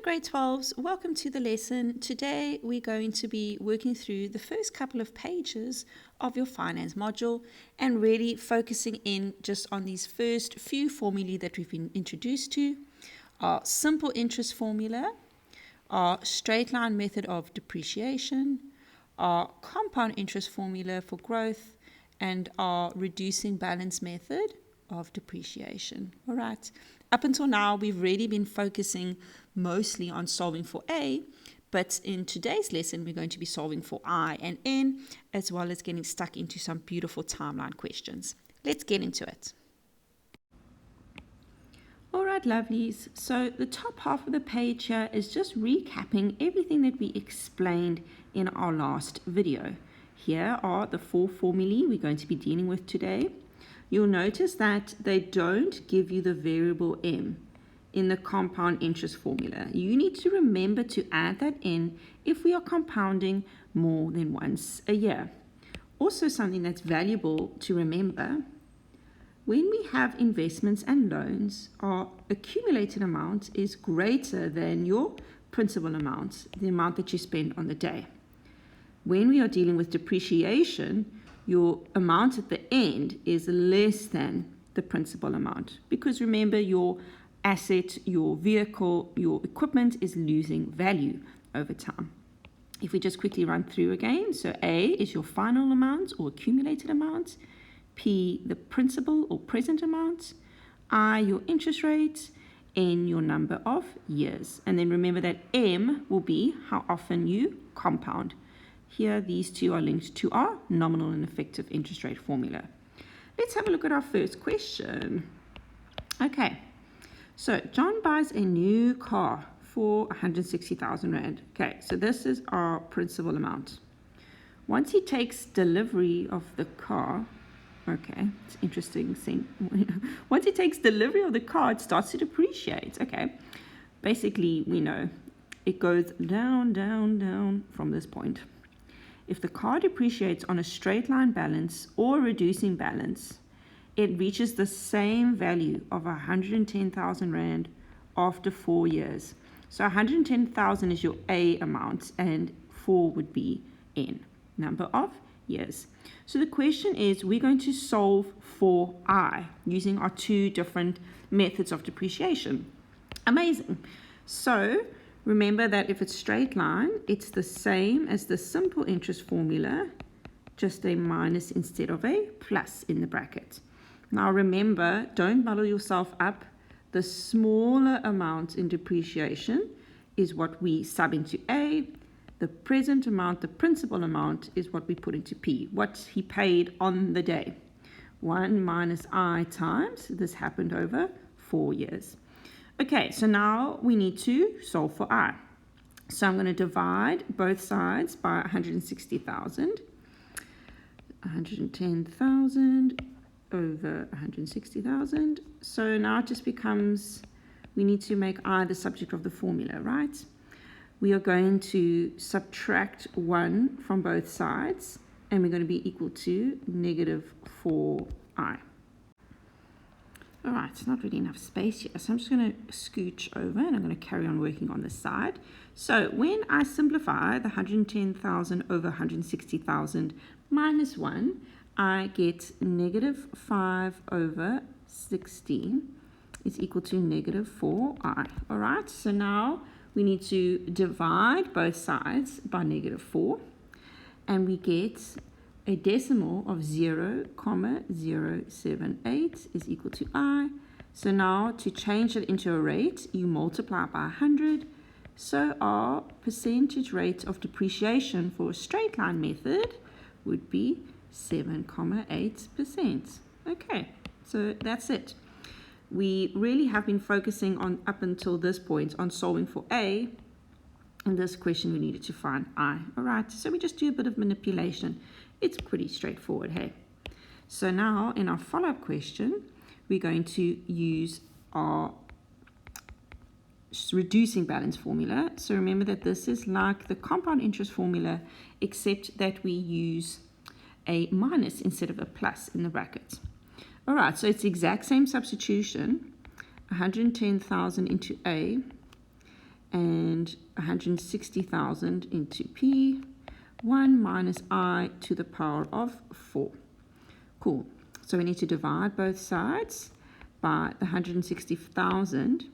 grade 12s, welcome to the lesson. Today we're going to be working through the first couple of pages of your finance module and really focusing in just on these first few formulae that we've been introduced to. Our simple interest formula, our straight line method of depreciation, our compound interest formula for growth, and our reducing balance method of depreciation. All right. Up until now, we've really been focusing mostly on solving for A, but in today's lesson, we're going to be solving for I and N, as well as getting stuck into some beautiful timeline questions. Let's get into it. All right, lovelies. So the top half of the page here is just recapping everything that we explained in our last video. Here are the four formulae we're going to be dealing with today. You'll notice that they don't give you the variable m in the compound interest formula. You need to remember to add that in if we are compounding more than once a year. Also, something that's valuable to remember, when we have investments and loans, our accumulated amount is greater than your principal amount, the amount that you spend on the day. When we are dealing with depreciation, your amount at the end is less than the principal amount, because remember, your asset, your vehicle, your equipment is losing value over time. If we just quickly run through again, so A is your final amount or accumulated amount, P the principal or present amount, I your interest rate, N your number of years. And then remember that M will be how often you compound. Here, these two are linked to our nominal and effective interest rate formula. Let's have a look at our first question. Okay, so John buys a new car for 160,000 Rand. Okay, so this is our principal amount. Once he takes delivery of the car, okay, it's interesting seeing. Once he takes delivery of the car, it starts to depreciate. Okay, basically, we know it goes down, down, down from this point. If the car depreciates on a straight line balance or reducing balance, it reaches the same value of 110,000 Rand after 4 years. So 110,000 is your A amount and 4 would be N, number of years. So the question is, we're going to solve for I using our two different methods of depreciation. Amazing. So remember that if it's straight line, it's the same as the simple interest formula, just a minus instead of a plus in the bracket. Now remember, don't muddle yourself up. The smaller amount in depreciation is what we sub into A. The present amount, the principal amount, is what we put into P, what he paid on the day. 1 minus I times, this happened over 4 years. Okay, so now we need to solve for I. So I'm going to divide both sides by 160,000. 110,000 over 160,000. So now it just becomes, we need to make I the subject of the formula, right? We are going to subtract 1 from both sides, and we're going to be equal to negative 4I. All right, it's not really enough space here, so I'm just going to scooch over and I'm going to carry on working on this side. So when I simplify the 110,000 over 160,000 minus 1, I get negative 5 over 16 is equal to negative 4I. All right, so now we need to divide both sides by negative 4, and we get a decimal of 0,078 is equal to I. So now to change it into a rate, you multiply by 100. So our percentage rate of depreciation for a straight line method would be 7,8%. Okay, so that's it. We really have been focusing on, up until this point, on solving for A. In this question, we needed to find I. All right, so we just do a bit of manipulation. It's pretty straightforward, hey? So now in our follow-up question, we're going to use our reducing balance formula. So remember that this is like the compound interest formula, except that we use a minus instead of a plus in the bracket. All right, so it's the exact same substitution, 110,000 into A and 160,000 into P, 1 minus I to the power of 4. Cool. So we need to divide both sides by the 160,000.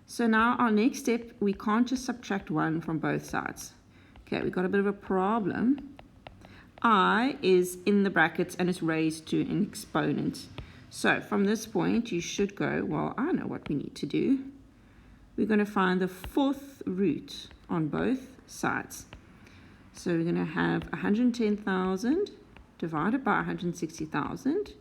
So now our next step, we can't just subtract 1 from both sides. Okay, we've got a bit of a problem. I is in the brackets and is raised to an exponent. So from this point, you should go, well, I know what we need to do. We're going to find the fourth root on both sides. So we're going to have 110,000 divided by 160,000.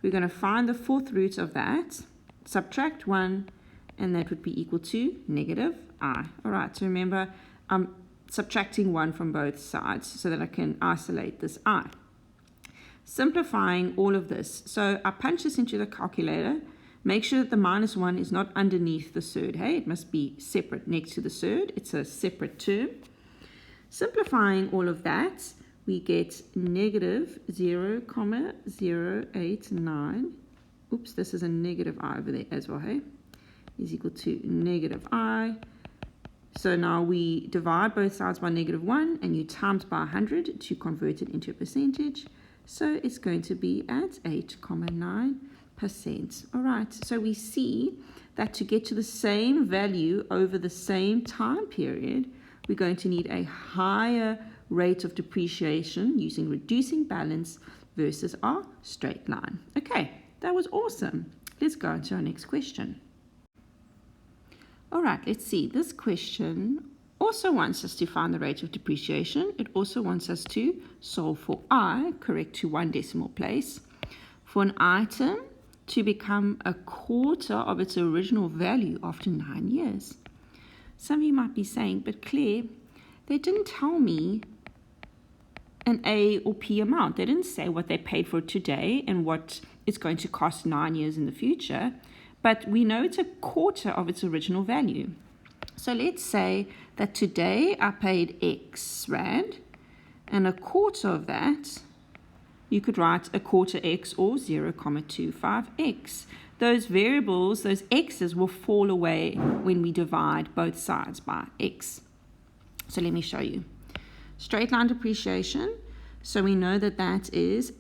We're going to find the fourth root of that, subtract 1, and that would be equal to negative I. All right, so remember, I'm subtracting 1 from both sides so that I can isolate this I. Simplifying all of this. So I punch this into the calculator. Make sure that the minus 1 is not underneath the surd. Hey, it must be separate next to the surd. It's a separate term. Simplifying all of that, we get negative 0,089. Oops, this is a negative I over there as well, hey? Is equal to negative I. So now we divide both sides by negative 1 and you times by 100 to convert it into a percentage. So it's going to be at 8,9%. All right, so we see that to get to the same value over the same time period, we're going to need a higher rate of depreciation using reducing balance versus our straight line. Okay, that was awesome. Let's go on to our next question. All right, let's see. This question also wants us to find the rate of depreciation. It also wants us to solve for I, correct to 1 decimal place, for an item to become a quarter of its original value after 9 years. Some of you might be saying, but Claire, they didn't tell me an A or P amount. They didn't say what they paid for it today and what it's going to cost 9 years in the future. But we know it's a quarter of its original value. So let's say that today I paid X Rand, and a quarter of that, you could write a quarter X or 0,25X. Those variables, those X's will fall away when we divide both sides by X. So let me show you. Straight line depreciation. So we know that that is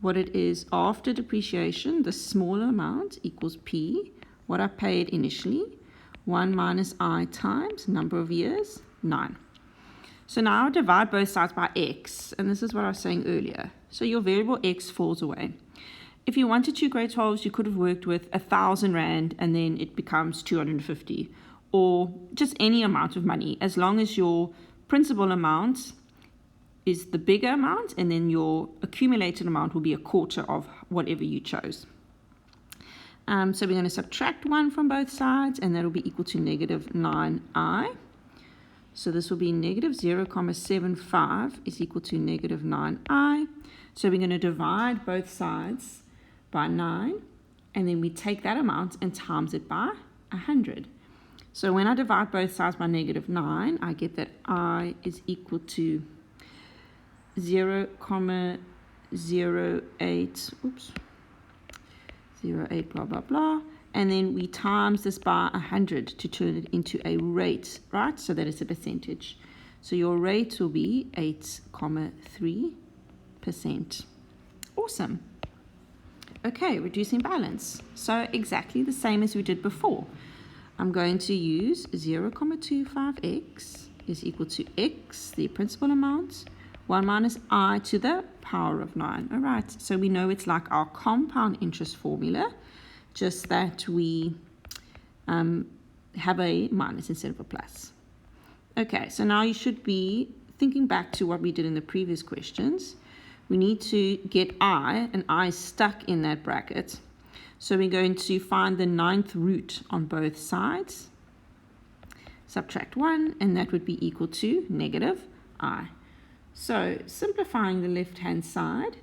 what it is after depreciation, the smaller amount equals P, what I paid initially, 1 minus I times number of years, 9. So now I divide both sides by X, and this is what I was saying earlier. So your variable X falls away. If you wanted to grade 12s, you could have worked with 1,000 Rand and then it becomes 250, or just any amount of money, as long as your principal amount is the bigger amount and then your accumulated amount will be a quarter of whatever you chose. So we're going to subtract 1 from both sides, and that will be equal to negative 9i. So this will be negative 0,75 is equal to negative 9i. So we're going to divide both sides by 9, and then we take that amount and times it by 100. So when I divide both sides by negative 9, I get that I is equal to 0,08, oops, 0.8 blah blah blah, and then we times this by 100 to turn it into a rate, right? So that it's a percentage. So your rate will be 8,3%. Awesome. Okay, reducing balance. So exactly the same as we did before. I'm going to use 0,25x is equal to x, the principal amount, 1 minus I to the power of 9. All right, so we know it's like our compound interest formula, just that we have a minus instead of a plus. Okay, so now you should be thinking back to what we did in the previous questions. We need to get I, and I is stuck in that bracket. So we're going to find the 9th root on both sides, subtract 1, and that would be equal to negative I. So simplifying the left-hand side,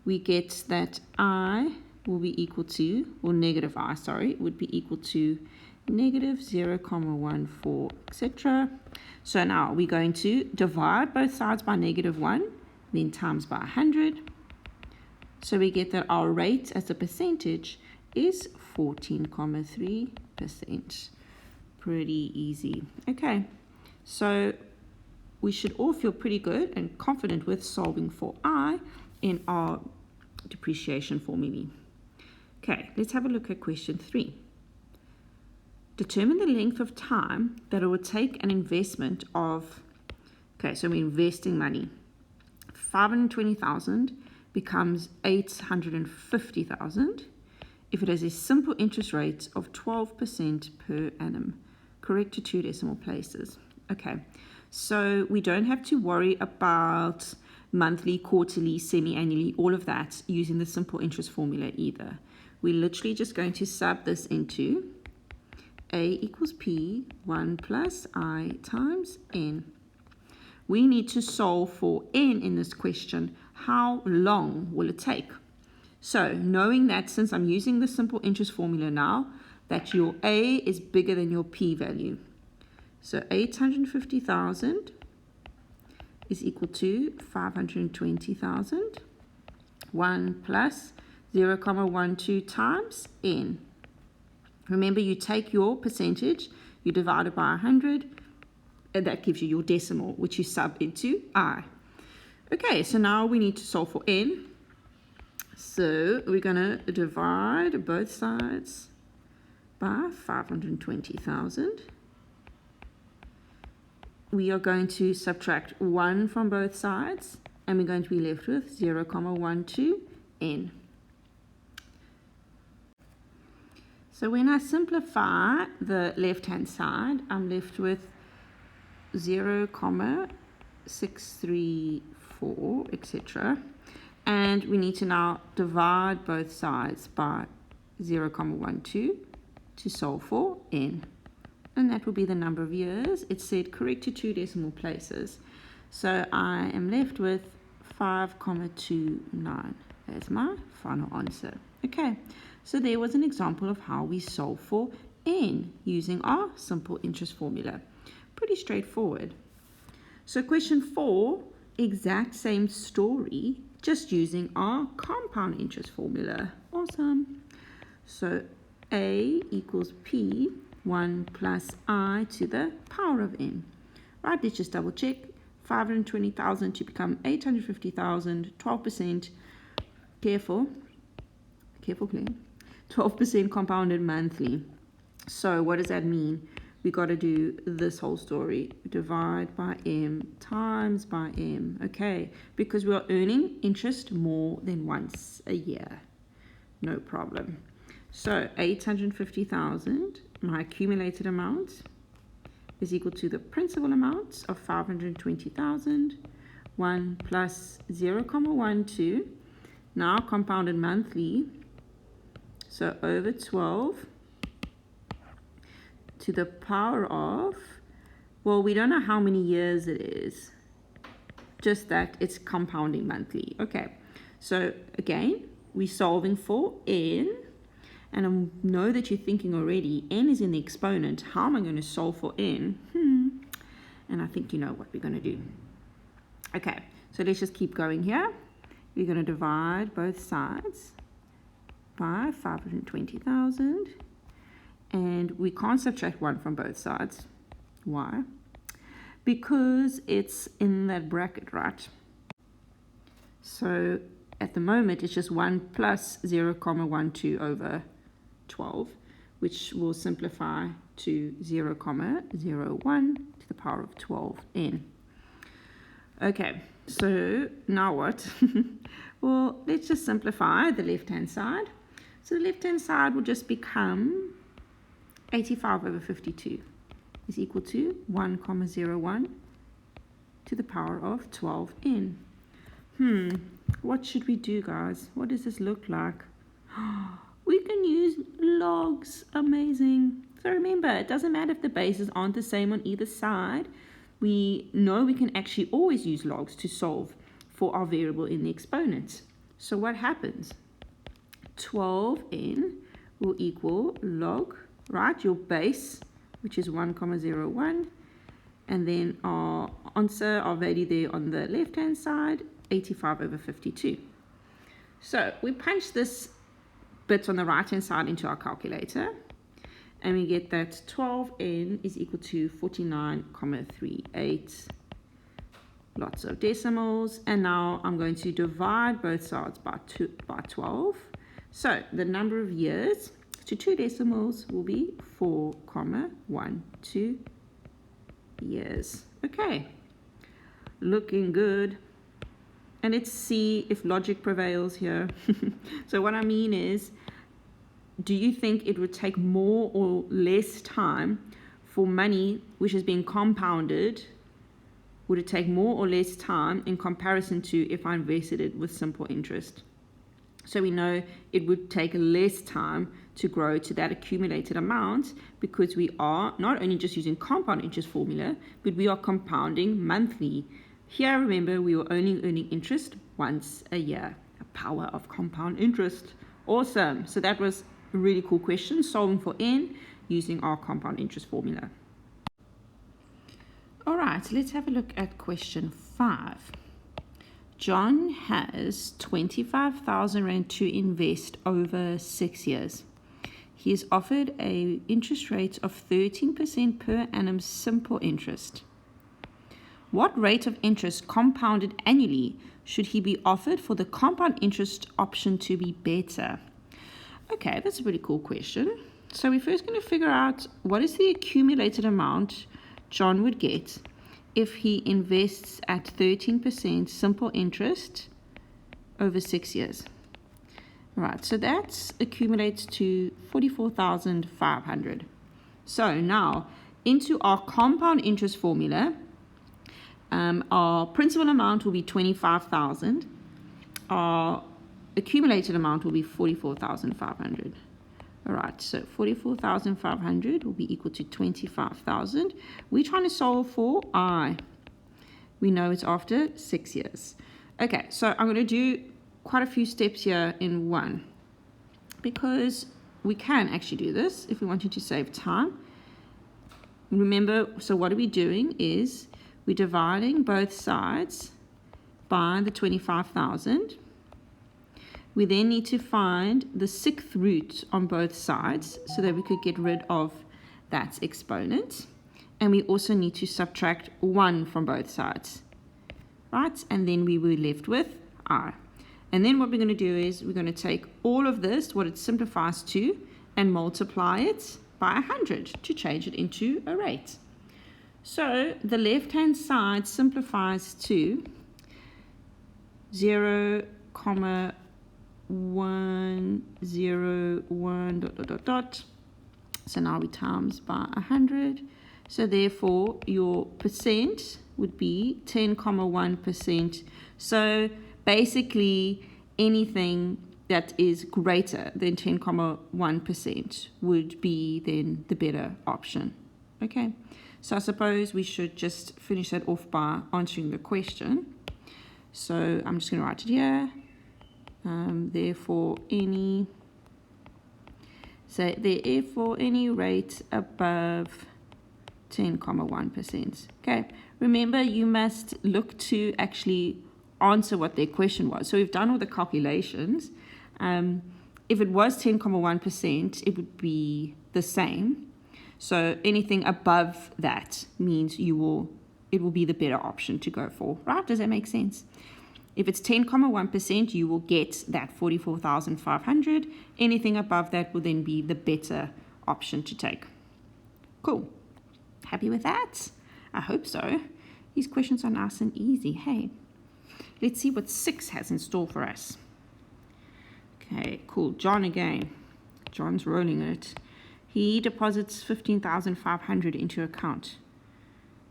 we get that I will be equal to, or negative I, sorry, would be equal to negative 0,14, etc. So now we're going to divide both sides by negative 1, then times by 100. So we get that our rate as a percentage is 14,3%. Pretty easy. Okay, so we should all feel pretty good and confident with solving for I in our depreciation formula. Okay, let's have a look at question 3. Determine the length of time that it would take an investment of, okay, so we're investing money. 520,000 becomes 850,000 if it has a simple interest rate of 12% per annum. Correct to 2 decimal places. Okay, so we don't have to worry about monthly, quarterly, semi-annually, all of that using the simple interest formula either. We're literally just going to sub this into A equals P 1 plus I times N. We need to solve for N in this question. How long will it take? So knowing that since I'm using the simple interest formula now, that your A is bigger than your P value. So 850,000 is equal to 520,000. 1 plus 0,12 times N. Remember, you take your percentage, you divide it by 100, and that gives you your decimal, which you sub into I. Okay, so now we need to solve for N. So we're going to divide both sides by 520,000. We are going to subtract 1 from both sides, and we're going to be left with 0,12 N. So when I simplify the left-hand side, I'm left with 0,634, etc. And we need to now divide both sides by 0,12 to solve for N. And that will be the number of years. It said correct to 2 decimal places. So I am left with 5,29 as my final answer. Okay, so there was an example of how we solve for N using our simple interest formula. Pretty straightforward. So question 4, exact same story, just using our compound interest formula. Awesome. So A equals P 1 plus I to the power of N. Right, let's just double check. 520,000 to become 850,000, 12%. Careful, Claire. 12% compounded monthly. So what does that mean? We got to do this whole story. Divide by M times by M. Okay, because we are earning interest more than once a year. No problem. So 850,000, my accumulated amount, is equal to the principal amount of 520,000. 1 plus 0,12. Now compounded monthly. So over 12 to the power of, well, we don't know how many years it is, just that it's compounding monthly. Okay, so again, we're solving for N, and I know that you're thinking already, N is in the exponent. How am I going to solve for N? And I think you know what we're going to do. Okay, so let's just keep going here. We're going to divide both sides by 520,000. And we can't subtract 1 from both sides. Why? Because it's in that bracket, right? So at the moment, it's just 1 plus 0,12 over 12, which will simplify to 0,01 to the power of 12n. Okay, so now what? Well, let's just simplify the left-hand side. So the left-hand side will just become 85 over 52 is equal to 1,01 to the power of 12n. What should we do, guys? What does this look like? We can use logs. Amazing. So remember, it doesn't matter if the bases aren't the same on either side. We know we can actually always use logs to solve for our variable in the exponent. So what happens? 12n will equal log, right, your base, which is 1,01, and then our answer, our value there on the left-hand side, 85 over 52. So we punch this bit on the right-hand side into our calculator, and we get that 12n is equal to 49,38. Lots of decimals, and now I'm going to divide both sides by 12. So the number of years to 2 decimals will be 4,12 years. Okay, looking good. And let's see if logic prevails here. So what I mean is, do you think it would take more or less time for money which is being compounded? Would it take more or less time in comparison to if I invested it with simple interest? So we know it would take less time to grow to that accumulated amount because we are not only just using compound interest formula, but we are compounding monthly. Here, remember, we were only earning interest once a year. The power of compound interest. Awesome. So that was a really cool question, solving for n using our compound interest formula. All right, let's have a look at question 5. John has 25,000 Rand to invest over 6 years. He is offered an interest rate of 13% per annum simple interest. What rate of interest compounded annually should he be offered for the compound interest option to be better? Okay, that's a pretty cool question. So we're first going to figure out what is the accumulated amount John would get if he invests at 13% simple interest over 6 years. Right, so that accumulates to 44,500. So now into our compound interest formula, our principal amount will be 25,000. Our accumulated amount will be 44,500. All right, so 44,500 will be equal to 25,000. We're trying to solve for I. We know it's after 6 years. Okay, so I'm going to do quite a few steps here in one because we can actually do this if we wanted to save time. Remember, so what are we doing is we're dividing both sides by the 25,000. We then need to find the 6th root on both sides so that we could get rid of that exponent. And we also need to subtract 1 from both sides. Right? And then we were left with I. And then what we're going to do is we're going to take all of this, what it simplifies to, and multiply it by 100 to change it into a rate. So the left-hand side simplifies to 0,101 ... So now we times by 100. So therefore your percent would be 10,1%. So basically anything that is greater than 10,1% would be then the better option. Okay, so I suppose we should just finish that off by answering the question. So I'm just going to write it here. Therefore any rate above 10,1%. Okay, remember you must look to actually answer what their question was. So we've done all the calculations. If it was 10,1%, it would be the same. So anything above that means it will be the better option to go for, right? Does that make sense? If it's 10,1%, you will get that 44,500. Anything above that will then be the better option to take. Cool. Happy with that? I hope so. These questions are nice and easy. Hey, let's see what 6 has in store for us. Okay, cool. John again. John's rolling it. He deposits 15,500 into account.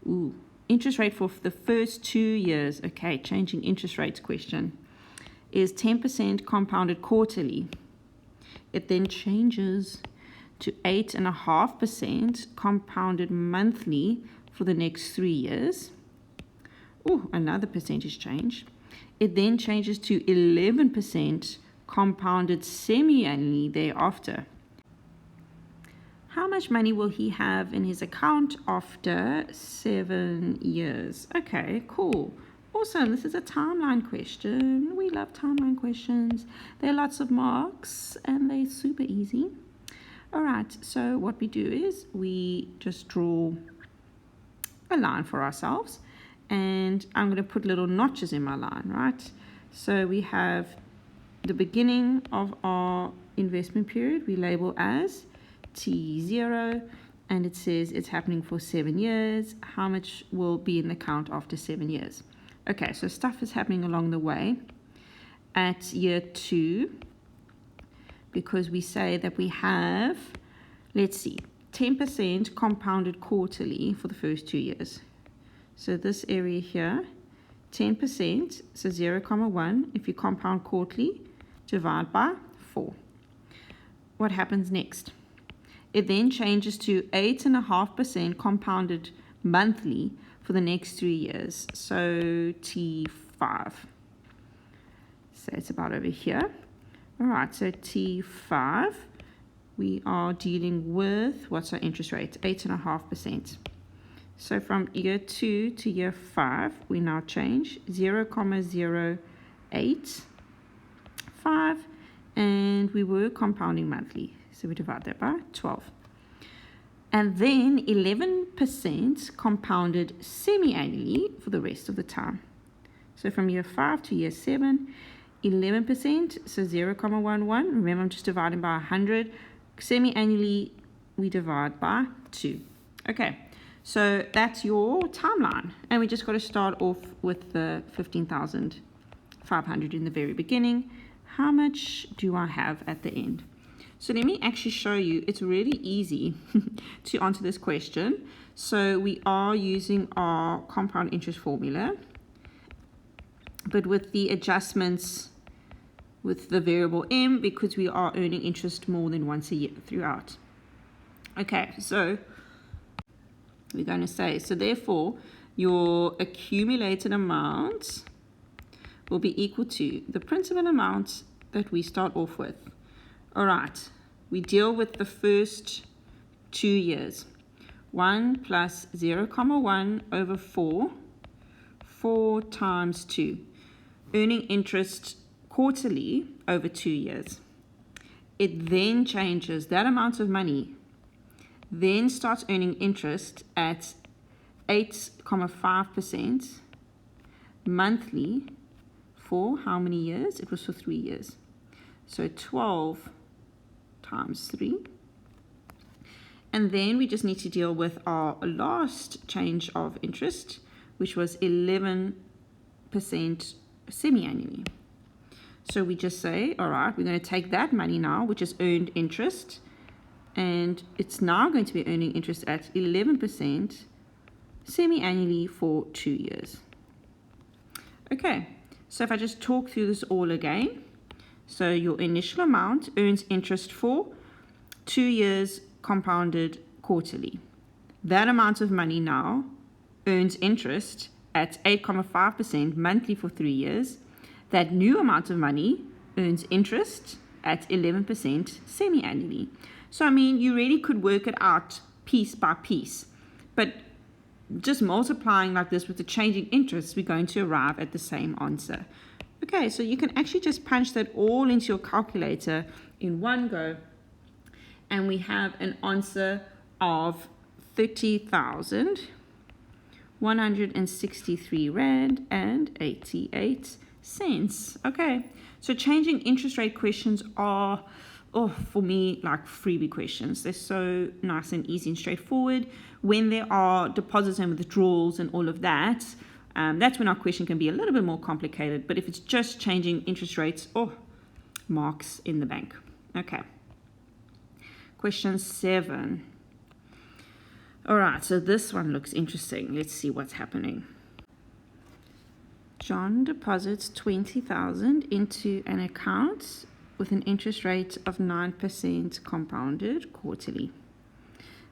Ooh. Interest rate for the first 2 years, okay, changing interest rates question, is 10% compounded quarterly. It then changes to 8.5% compounded monthly for the next 3 years. Oh, another percentage change. It then changes to 11% compounded semi-annually thereafter. How much money will he have in his account after 7 years? Okay, cool. Awesome. This is a timeline question. We love timeline questions. There are lots of marks and they're super easy. All right, so what we do is we just draw a line for ourselves, and I'm going to put little notches in my line, right? So we have the beginning of our investment period we label as T0, and it says it's happening for 7 years. How much will be in the account after 7 years? Okay, so stuff is happening along the way. At year 2, because we say that we have, let's see, 10% compounded quarterly for the first 2 years. So this area here, 10%, so 0,1, if you compound quarterly, divide by 4. What happens next? It then changes to 8.5% compounded monthly for the next 3 years. So T5. So it's about over here. All right, so T5, we are dealing with, what's our interest rate? 8.5%. So from year 2 to year 5, we now change 0,085, and we were compounding monthly. So we divide that by 12. And then 11% compounded semi-annually for the rest of the time. So from year 5 to year 7, 11%, so 0,11. Remember, I'm just dividing by 100. Semi-annually, we divide by 2. Okay, so that's your timeline. And we just got to start off with the 15,500 in the very beginning. How much do I have at the end? So let me actually show you. It's really easy to answer this question. So we are using our compound interest formula, but with the adjustments with the variable m, because we are earning interest more than once a year throughout. Okay, so we're going to say, so therefore your accumulated amount will be equal to the principal amount that we start off with. All right, we deal with the first 2 years. 1 plus 0,1 over 4, 4 times 2. Earning interest quarterly over 2 years. It then changes that amount of money, then starts earning interest at 8.5% monthly for how many years? It was for 3 years. So 12 times 3. And then we just need to deal with our last change of interest, which was 11% semi-annually. So we just say, all right, we're going to take that money now, which is earned interest, and it's now going to be earning interest at 11% semi-annually for 2 years. Okay, so if I just talk through this all again, so your initial amount earns interest for 2 years compounded quarterly. That amount of money now earns interest at 8.5% monthly for 3 years. That new amount of money earns interest at 11% semi-annually. So, I mean, you really could work it out piece by piece. But just multiplying like this with the changing interest, we're going to arrive at the same answer. Okay, so you can actually just punch that all into your calculator in one go. And we have an answer of 30,163 Rand and 88 cents. Okay, so changing interest rate questions are, for me, like freebie questions. They're so nice and easy and straightforward. When there are deposits and withdrawals and all of that, that's when our question can be a little bit more complicated. But if it's just changing interest rates, marks in the bank. Okay. Question 7. All right, so this one looks interesting. Let's see what's happening. John deposits 20,000 into an account with an interest rate of 9% compounded quarterly.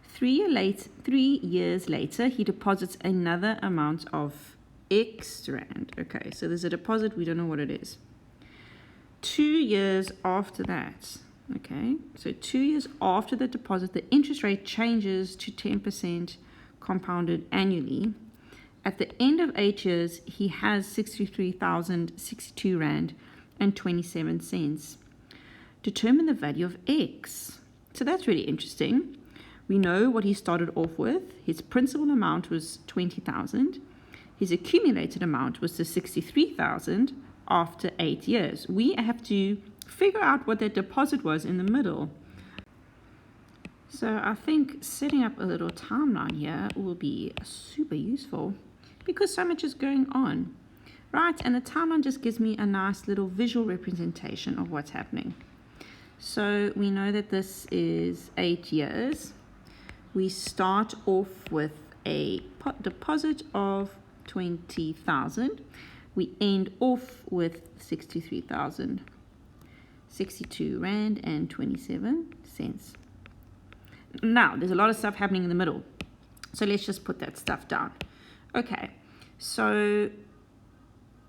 3 years later, he deposits another amount of X Rand. Okay, so there's a deposit, we don't know what it is. 2 years after that, okay, so 2 years after the deposit, the interest rate changes to 10% compounded annually. At the end of 8 years, he has 63,062 Rand and 27 cents. Determine the value of X. So that's really interesting. We know what he started off with. His principal amount was 20,000. His accumulated amount was the 63,000 after 8 years. We have to figure out what that deposit was in the middle. So I think setting up a little timeline here will be super useful because so much is going on, right? And the timeline just gives me a nice little visual representation of what's happening. So we know that this is 8 years. We start off with a deposit of 20,000. We end off with 63,000, 62 Rand and 27 cents. Now, there's a lot of stuff happening in the middle. So let's just put that stuff down. Okay, so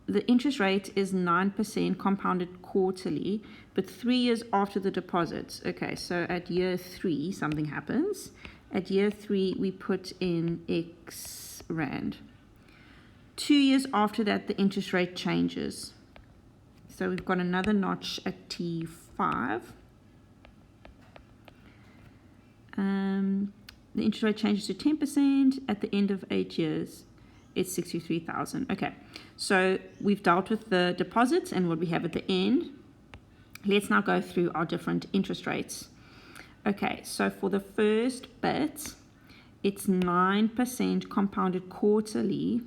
the interest rate is 9% compounded quarterly, but 3 years after the deposit. Okay, so at year 3, something happens. At year 3, we put in X Rand. 2 years after that, the interest rate changes. So we've got another notch at T5. The interest rate changes to 10% at the end of 8 years. It's 63,000. Okay, so we've dealt with the deposits and what we have at the end. Let's now go through our different interest rates. Okay, so for the first bit, it's 9% compounded quarterly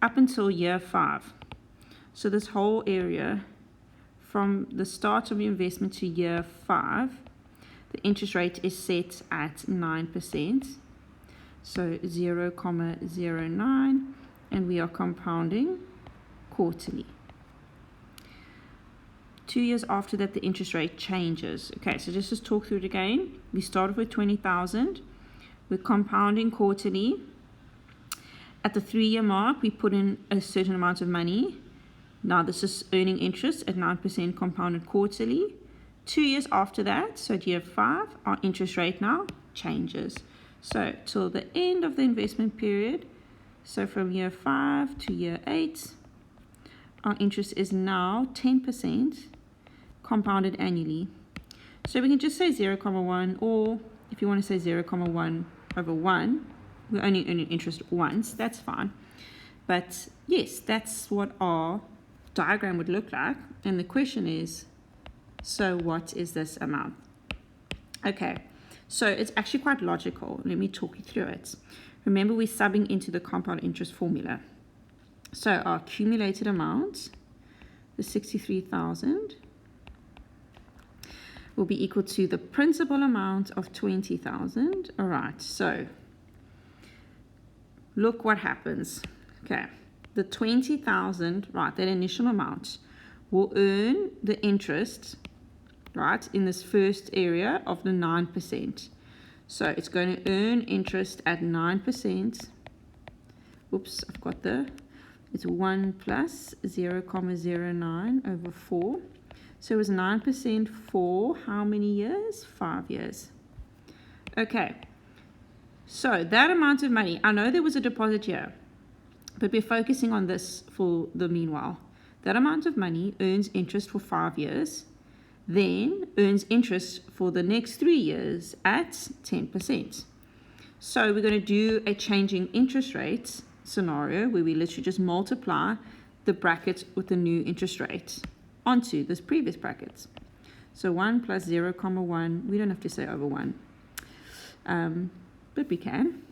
up until year 5. So this whole area, from the start of your investment to year 5, the interest rate is set at 9%. So 0,09, and we are compounding quarterly. 2 years after that, the interest rate changes. Okay, so just talk through it again. We started with 20,000. We're compounding quarterly. At the 3-year mark, we put in a certain amount of money. Now this is earning interest at 9% compounded quarterly. 2 years after that, so at year 5, our interest rate now changes. So till the end of the investment period, so from year 5 to year 8, our interest is now 10% compounded annually. So we can just say 0,1, or if you want to say 0,1 over 1, we're only earning interest once, that's fine. But yes, that's what our diagram would look like. And the question is, so what is this amount? Okay, so it's actually quite logical. Let me talk you through it. Remember, we're subbing into the compound interest formula. So our accumulated amount, the 63,000, will be equal to the principal amount of 20,000. All right, so look what happens. Okay, the 20,000, right, that initial amount will earn the interest, right, in this first area of the 9%. So it's going to earn interest at 9%. Oops, I've got it's 1 plus 0,09 over 4. So it was 9% for how many years? 5 years. Okay, so that amount of money, I know there was a deposit here, but we're focusing on this for the meanwhile. That amount of money earns interest for 5 years, then earns interest for the next 3 years at 10%. So we're going to do a changing interest rates scenario where we literally just multiply the bracket with the new interest rate onto this previous bracket. So 1 plus 0,1, we don't have to say over 1, but we can,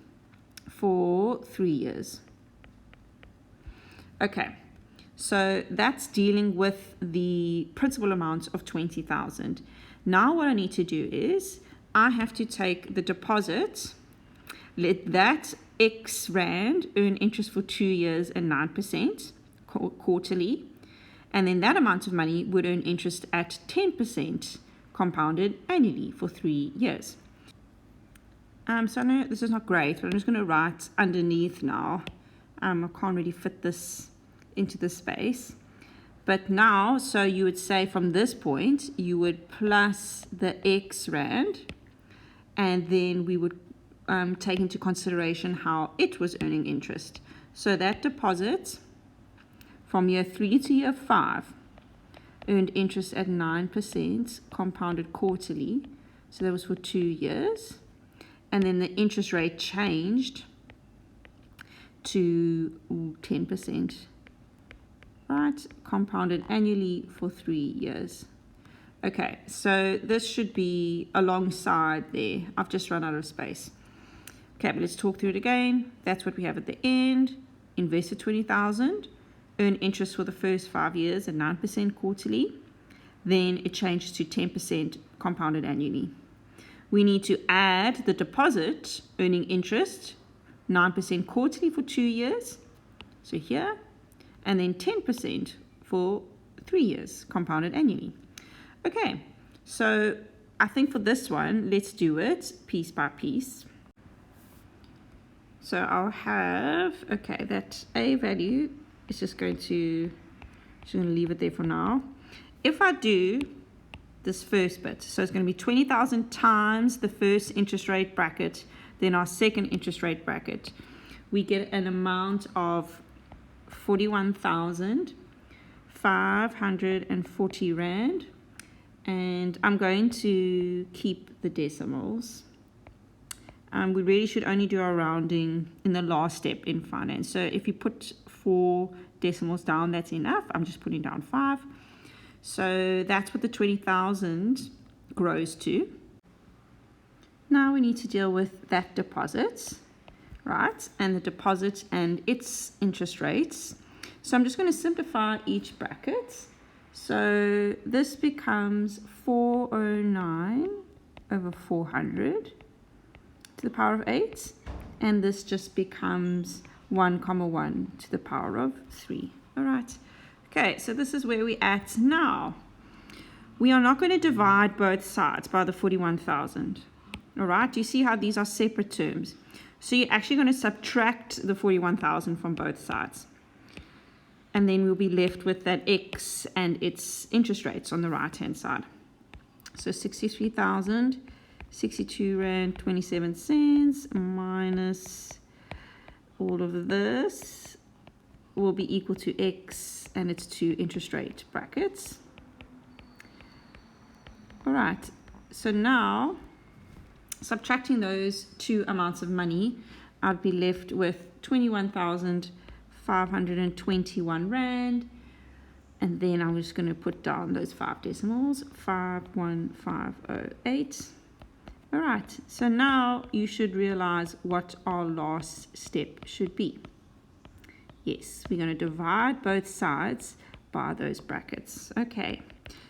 for 3 years. Okay, so that's dealing with the principal amount of 20,000. Now what I need to do is I have to take the deposit, let that X Rand earn interest for 2 years and 9% quarterly, and then that amount of money would earn interest at 10% compounded annually for 3 years. So I know this is not great, but I'm just going to write underneath now. I can't really fit this into the space. But now, so you would say from this point, you would plus the X Rand, and then we would take into consideration how it was earning interest. So that deposit from year 3 to year 5 earned interest at 9% compounded quarterly. So that was for 2 years. And then the interest rate changed to 10%, right? Compounded annually for 3 years. Okay, so this should be alongside there. I've just run out of space. Okay, but let's talk through it again. That's what we have at the end. Invested 20,000, earn interest for the first 5 years at 9% quarterly. Then it changes to 10% compounded annually. We need to add the deposit, earning interest, 9% quarterly for 2 years. So here, and then 10% for 3 years, compounded annually. Okay, so I think for this one, let's do it piece by piece. So I'll have, okay, that A value is just going to leave it there for now. If I do this first bit, so it's going to be 20,000 times the first interest rate bracket, then our second interest rate bracket, we get an amount of 41,540 Rand. And I'm going to keep the decimals. We really should only do our rounding in the last step in finance. So if you put 4 decimals down, that's enough. I'm just putting down 5. So that's what the 20,000 grows to. Now we need to deal with that deposit, right? And the deposit and its interest rates. So I'm just going to simplify each bracket. So this becomes 409 over 400 to the power of 8. And this just becomes 1,1 to the power of 3. All right. Okay, so this is where we're at now. We are not going to divide both sides by the 41,000. All right. Do you see how these are separate terms? So you're actually going to subtract the 41,000 from both sides. And then we'll be left with that X and its interest rates on the right-hand side. So 63,062 Rand 27 cents minus all of this will be equal to X and its 2 interest rate brackets. All right, so now subtracting those 2 amounts of money, I'd be left with 21,521 Rand, and then I'm just going to put down those 5 decimals, 51508. All right, so now you should realize what our last step should be. Yes, we're going to divide both sides by those brackets. Okay,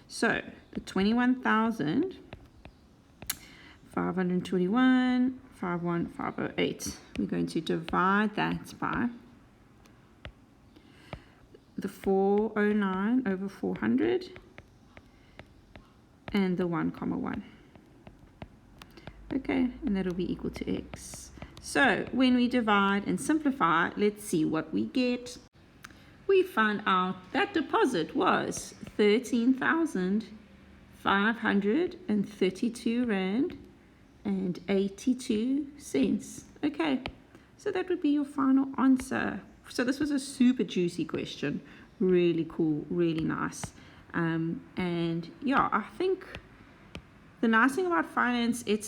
so the 21,521, 51508, we're going to divide that by the 409 over 400 and the 1,1. Okay, and that'll be equal to X. So when we divide and simplify, let's see what we get. We find out that deposit was 13,532 Rand and 82 cents. Okay, so that would be your final answer. So this was a super juicy question, really cool, really nice. And yeah, I think the nice thing about finance, it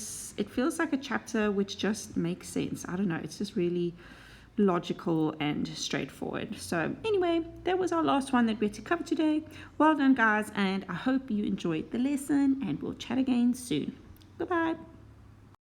feels like a chapter which just makes sense. I don't know, it's just really logical and straightforward. So anyway, that was our last one that we had to cover today. Well done, guys, and I hope you enjoyed the lesson, and we'll chat again soon. Goodbye.